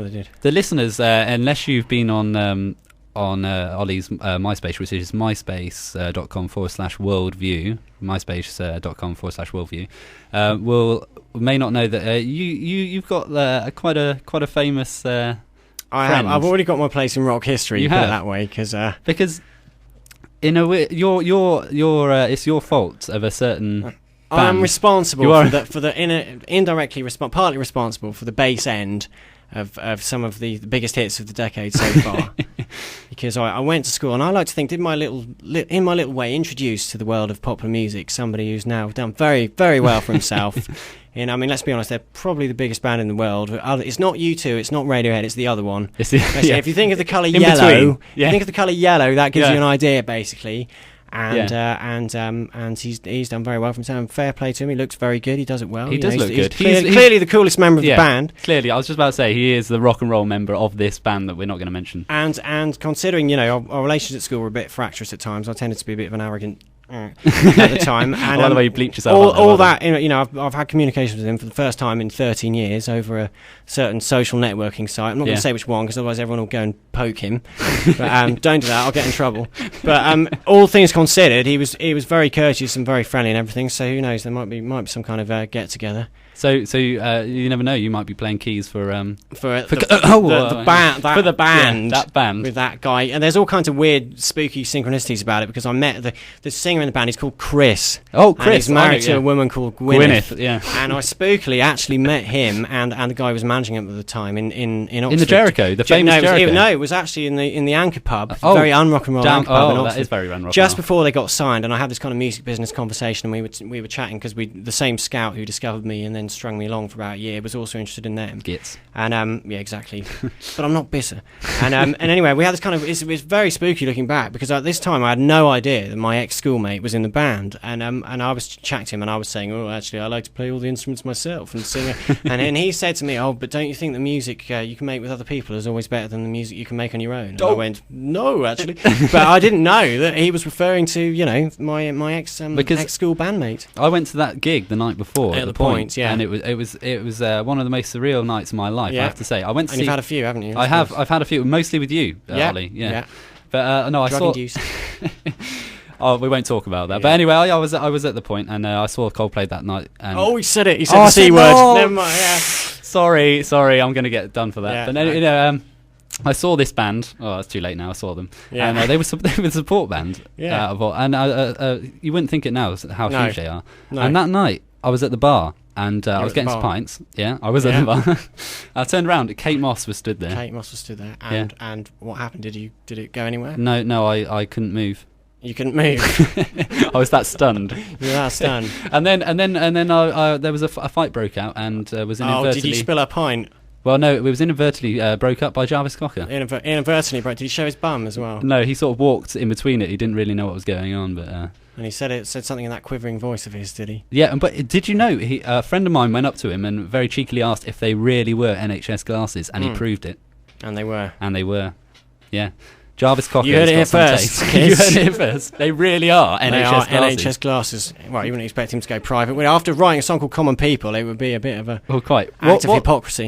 They did. The listeners, unless you've been on Ollie's MySpace, which is myspace.com/worldview, myspace.com/worldview, may not know that you've got quite a famous. I've already got my place in rock history. You put have? it that way, because in a way, it's your fault of a certain. Band. I'm responsible for the indirectly partly responsible for the bass end of some of the biggest hits of the decade so far. Because I went to school, and I like to think, in my little way, introduced to the world of popular music somebody who's now done very, very well for himself. And I mean, let's be honest, they're probably the biggest band in the world. It's not U2, it's not Radiohead, it's the other one. If you think of the colour yellow, that gives you an idea, basically. And he's done very well for himself. Fair play to him. He looks very good. He does it well. He does look good. He's clearly the coolest member of the band. Clearly, I was just about to say he is the rock and roll member of this band that we're not going to mention. And considering our relations at school were a bit fractious at times, I tended to be a bit of an arrogant at the time. And I love the way you bleeped yourself. All that, I've had communications with him for the first time in 13 years over a certain social networking site. I'm not going to say which one, because otherwise everyone will go and poke him. But don't do that, I'll get in trouble. But all things considered, he was very courteous and very friendly and everything. So who knows? There might be some kind of get together. So you never know. You might be playing keys for the band, that band with that guy. And there's all kinds of weird, spooky synchronicities about it, because I met the singer in the band. He's called Chris. Oh, Chris! And he's married to a woman called Gwyneth. Yeah. And I spookily actually met him and the guy who was managing him at the time in Oxford. In the Jericho, the famous Jericho. No, it was actually in the Anchor pub, very unrock and roll Anchor pub in Oxford. That is very unrock. Just before they got signed, and I had this kind of music business conversation, and we were chatting, because the same scout who discovered me and then strung me along for about a year was also interested in them. Gits. And yeah, exactly. But I'm not bitter. And anyway, we had this kind of it was very spooky looking back, because at this time I had no idea that my ex-schoolmate was in the band, and I was chatting to him, and I was saying, oh, actually, I like to play all the instruments myself and sing. and he said to me, oh, but don't you think the music you can make with other people is always better than the music you can make on your own? And I went, no, actually. But I didn't know that he was referring to my ex-school bandmate. I went to that gig the night before at the Point, yeah, and it was one of the most surreal nights of my life. I have to say. I went to you've had a few, haven't you? I've had a few, mostly with you, Ollie. Yeah. But no, Drug induced. Oh, we won't talk about that. Yeah. But anyway, I was at the Point, and I saw Coldplay that night. And he said it. He said the C word. No. Never mind. Yeah. Sorry, I'm going to get done for that. Yeah, but I saw this band. Oh, it's too late now. I saw them. Yeah. And they were a support band. Yeah. And you wouldn't think it now how huge they are. No. And that night, I was at the bar. And I was getting some pints. Yeah, I was at the bar. I turned around. Kate Moss was stood there. And what happened? Did it go anywhere? No, I couldn't move. You couldn't move. I was that stunned. You were that stunned. and then there was a fight broke out, and was inadvertently. Oh, did you spill a pint? Well, no, it was inadvertently broke up by Jarvis Cocker. Inadvertently broke. Did he show his bum as well? No, he sort of walked in between it. He didn't really know what was going on, but. And he said something in that quivering voice of his, did he? Yeah, but did you know a friend of mine went up to him and very cheekily asked if they really were NHS glasses, and he proved it. And they were. Yeah. Jarvis Cocker. You heard it here first. You heard it here first. They really are NHS glasses. NHS glasses. Well, you wouldn't expect him to go private. After writing a song called Common People, it would be a bit of a act of hypocrisy.